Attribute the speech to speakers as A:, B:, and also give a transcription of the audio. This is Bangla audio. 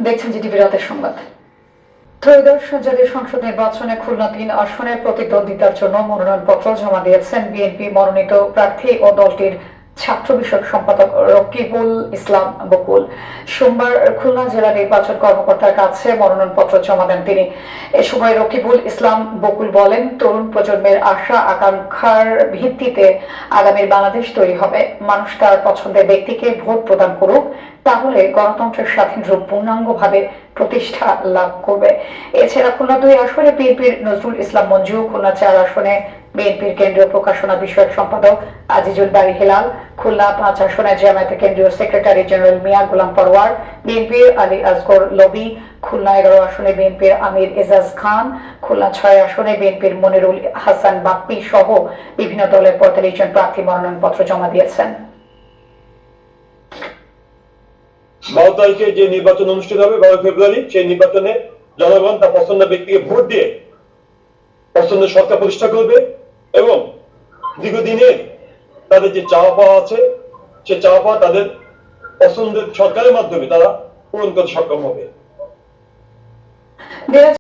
A: দেখছেন জিটিভি রাতের সংবাদ। ত্রয়োদশ জাতীয় সংসদ নির্বাচনে খুলনা ৩ আসনের প্রতিদ্বন্দ্বিতার জন্য মনোনয়নপত্র জমা দিয়েছেন বিএনপি মনোনীত প্রার্থী ও দলটির ছাত্র বিষয়ক সম্পাদক রকিবুল ইসলাম বকুল। সোমবার খুলনা জেলা নির্বাচন কর্মকর্তার কাছে মনোনয়নপত্র জমা দেন তিনি। এ সময় রকিবুল ইসলাম বকুল বলেন, তরুণ প্রজন্মের আশা আকাঙ্ক্ষার ভিত্তিতে আগামীর বাংলাদেশ তৈরি হবে। মানুষ তার পছন্দের ব্যক্তিকে ভোট প্রদান করুক, তাহলে গণতন্ত্রের স্বাধীন রূপ পূর্ণাঙ্গভাবে প্রতিষ্ঠা লাভ করবে। এছাড়া খুলনা ২ আসনে বিএনপির নজরুল ইসলাম মঞ্জু, খুলনা ৪ আসনে বিএনপির কেন্দ্রীয় প্রকাশনা বিষয়ক সম্পাদক আজিজুল বারী হেলাল, খুলনা ৫ আসনে জামায়াতের কেন্দ্রীয় সেক্রেটারি জেনারেল মিয়া গোলাম পরওয়ার, বিএনপির আলী আসগর লবি, খুলনা ১১ আসনে বিএনপির আমির এজাজ খান, খুলনা ৬ আসনে বিএনপির মনিরুল হাসান বাপ্পি সহ বিভিন্ন দলের ৪৫ জন প্রার্থী মনোনয়নপত্র জমা দিয়েছেন।
B: ১২ তারিখে যে নির্বাচন অনুষ্ঠিত হবে ১২ ফেব্রুয়ারি, সেই নির্বাচনে জনগণ তার পছন্দের ব্যক্তিকে ভোট দিয়ে পছন্দের সরকার প্রতিষ্ঠা করবে এবং দীর্ঘদিনের তাদের যে চাওয়া পাওয়া আছে সে চাওয়া পাওয়া তাদের পছন্দের সরকারের মাধ্যমে তারা পূরণ করতে সক্ষম হবে।